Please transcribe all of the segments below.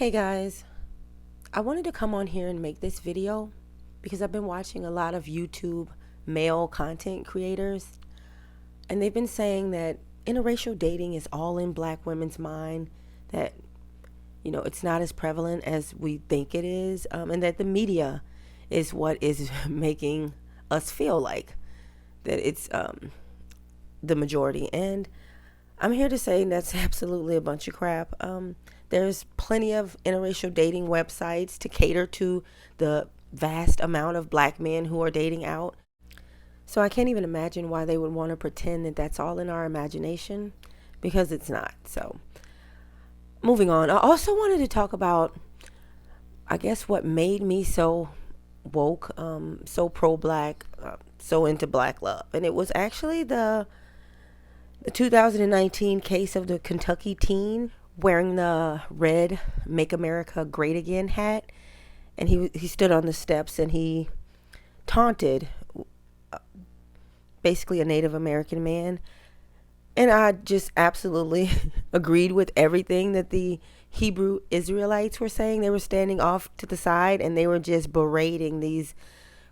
Hey guys, I wanted to come on here and make this video because I've been watching a lot of YouTube male content creators, and they've been saying that interracial dating is all in black women's mind, that it's not as prevalent as we think it is, and that the media is what is making us feel like that it's the majority. And I'm here to say that's absolutely a bunch of crap. There's plenty of interracial dating websites to cater to the vast amount of black men who are dating out. So I can't even imagine why they would want to pretend that that's all in our imagination, because it's not. So moving on, I also wanted to talk about, I guess, what made me so woke, so pro-black, so into black love. And it was actually the 2019 case of the Kentucky teen wearing the red "Make America Great Again" hat, and he stood on the steps and he taunted basically a Native American man. And I just absolutely agreed with everything that the Hebrew Israelites were saying. They were standing off to the side and they were just berating these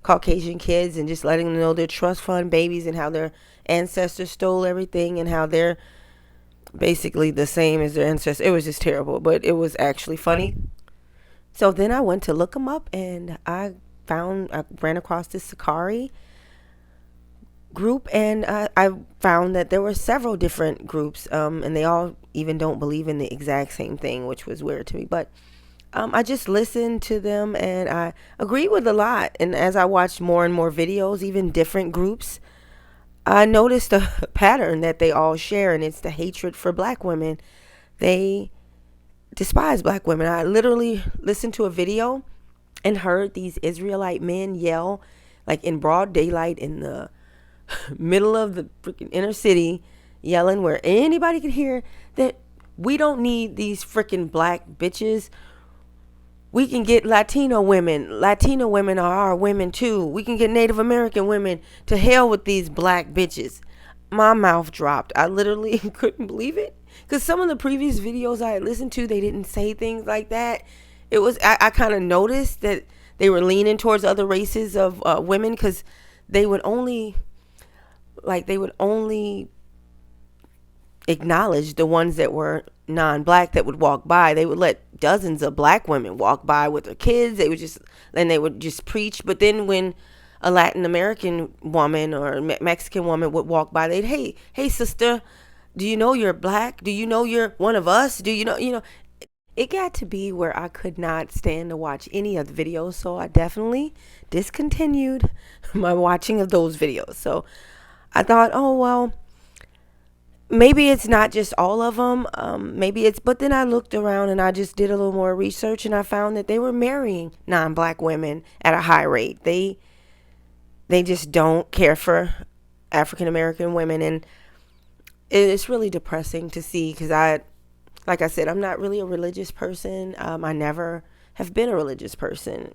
Caucasian kids and just letting them know they're trust fund babies and how their ancestors stole everything and how they're basically the same as their ancestors. It was just terrible, but it was actually funny. So then I went to look them up, and I ran across this Sakari group, and I found that there were several different groups, and they all even don't believe in the exact same thing, which was weird to me. But I just listened to them and I agreed with a lot. And as I watched more and more videos, even different groups, I noticed a pattern that they all share, and it's the hatred for black women. They despise black women. I literally listened to a video and heard these Israelite men yell, like in broad daylight in the middle of the freaking inner city, yelling where anybody could hear, that we don't need these freaking black bitches. We can get Latino women. Latino women are our women too. We can get Native American women. To hell with these black bitches. My mouth dropped. I literally couldn't believe it. Because some of the previous videos I had listened to, they didn't say things like that. I kind of noticed that they were leaning towards other races of women, because they would only acknowledge the ones that were non-black that would walk by. They would let dozens of black women walk by with their kids. They would just preach. But then when a Latin American woman or Mexican woman would walk by, they'd, hey sister, do you know you're black? Do you know you're one of us? Do you know? It got to be where I could not stand to watch any of the videos, so I definitely discontinued my watching of those videos. So I thought, oh well, maybe it's not just all of them. But then I looked around and I just did a little more research, and I found that they were marrying non-black women at a high rate. They just don't care for African American women, and it's really depressing to see, because like I said, I'm not really a religious person. I never have been a religious person.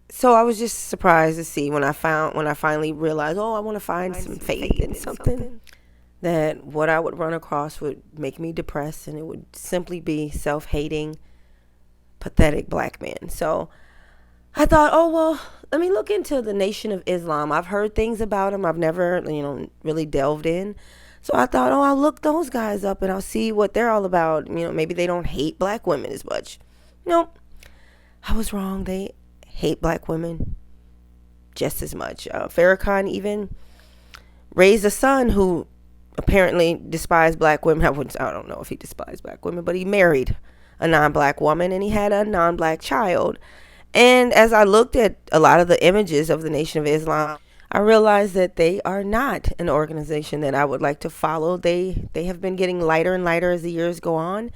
So I was just surprised to see when I finally realized, oh, I want to find some faith in something, that what I would run across would make me depressed, and it would simply be self-hating, pathetic black men. So I thought, oh well, let me look into the Nation of Islam. I've heard things about them. I've never, really delved in. So I thought, oh, I'll look those guys up and I'll see what they're all about. Maybe they don't hate black women as much. Nope, I was wrong. They hate black women just as much. Farrakhan even raised a son who apparently despised black women. I don't know if he despised black women, but he married a non-black woman and he had a non-black child. And as I looked at a lot of the images of the Nation of Islam, I realized that they are not an organization that I would like to follow. They have been getting lighter and lighter as the years go on,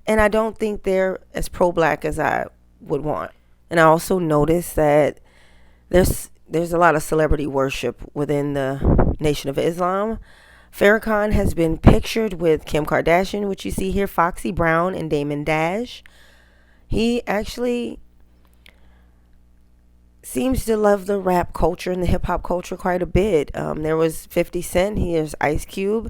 and I don't think they're as pro-black as I would want. And I also noticed that there's a lot of celebrity worship within the Nation of Islam. Farrakhan has been pictured with Kim Kardashian, which you see here, Foxy Brown, and Damon Dash. He actually seems to love the rap culture and the hip hop culture quite a bit. There was 50 Cent, here's Ice Cube,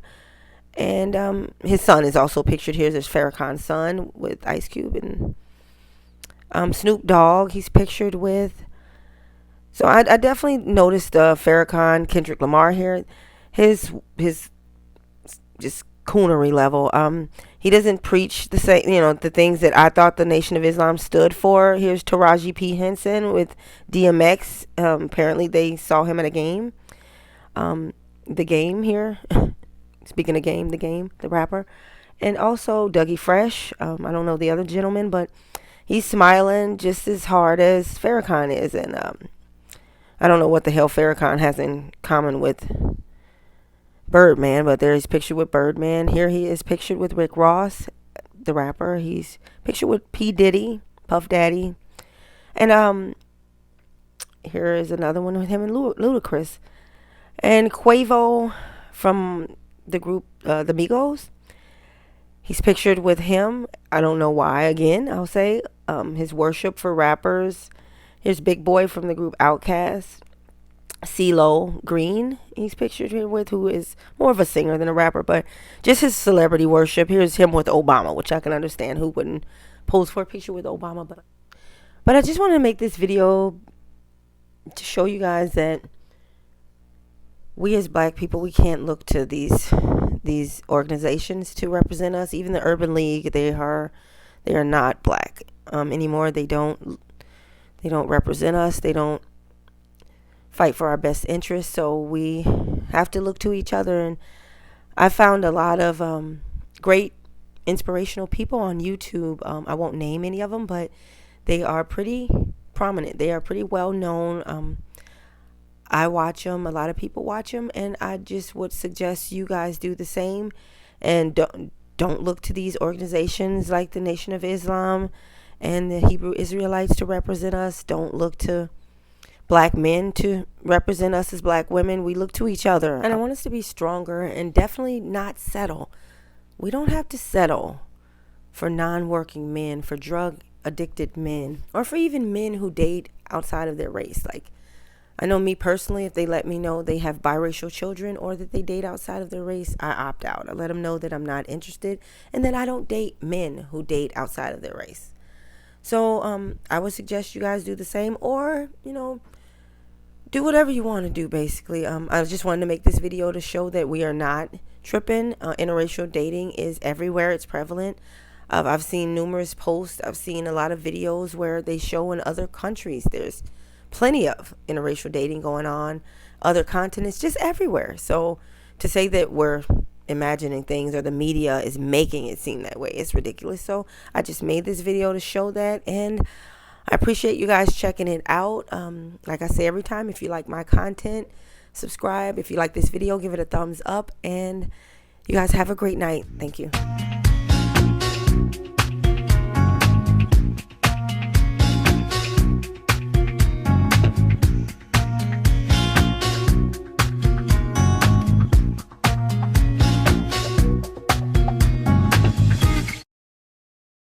And his son is also pictured here. There's Farrakhan's son with Ice Cube, and Snoop Dogg he's pictured with. So I definitely noticed Farrakhan, Kendrick Lamar here. His just coonery level. He doesn't preach the same, the things that I thought the Nation of Islam stood for. Here's Taraji P Henson with DMX. Apparently they saw him at a game. The game here. Speaking of game, the rapper. And also Dougie Fresh. I don't know the other gentleman, but he's smiling just as hard as Farrakhan is. And I don't know what the hell Farrakhan has in common with Birdman, but there he's pictured with Birdman. Here he is pictured with Rick Ross, the rapper. He's pictured with P. Diddy, Puff Daddy. And here is another one with him and Ludacris. And Quavo from the group the Migos. He's pictured with him. I don't know why, again, I'll say. His worship for rappers. Here's Big Boy from the group Outkast. CeeLo Green he's pictured here with, who is more of a singer than a rapper, but just his celebrity worship. Here's him with Obama, which I can understand. Who wouldn't pose for a picture with Obama? But I just wanted to make this video to show you guys that we as black people, we can't look to these organizations to represent us. Even the Urban League, they are not black anymore. They don't represent us. They don't fight for our best interests. So we have to look to each other. And I found a lot of great inspirational people on YouTube. I won't name any of them, but they are pretty prominent. They are pretty well known. I watch them. A lot of people watch them, and I just would suggest you guys do the same, and don't look to these organizations like the Nation of Islam and the Hebrew Israelites to represent us. Don't look to black men to represent us as black women. We look to each other, and I want us to be stronger and definitely not settle. We don't have to settle for non-working men, for drug addicted men, or for even men who date outside of their race. Like, I know me personally, if they let me know they have biracial children or that they date outside of their race, I opt out. I let them know that I'm not interested and that I don't date men who date outside of their race. So I would suggest you guys do the same, or do whatever you want to do, basically. I just wanted to make this video to show that we are not tripping. Interracial dating is everywhere. It's prevalent. I've seen numerous posts. I've seen a lot of videos where they show in other countries there's plenty of interracial dating going on, other continents, just everywhere. So to say that we're imagining things or the media is making it seem that way, it's ridiculous. So I just made this video to show that, and I appreciate you guys checking it out. Like I say every time, if you like my content, subscribe. If you like this video, give it a thumbs up, and you guys have a great night. Thank you.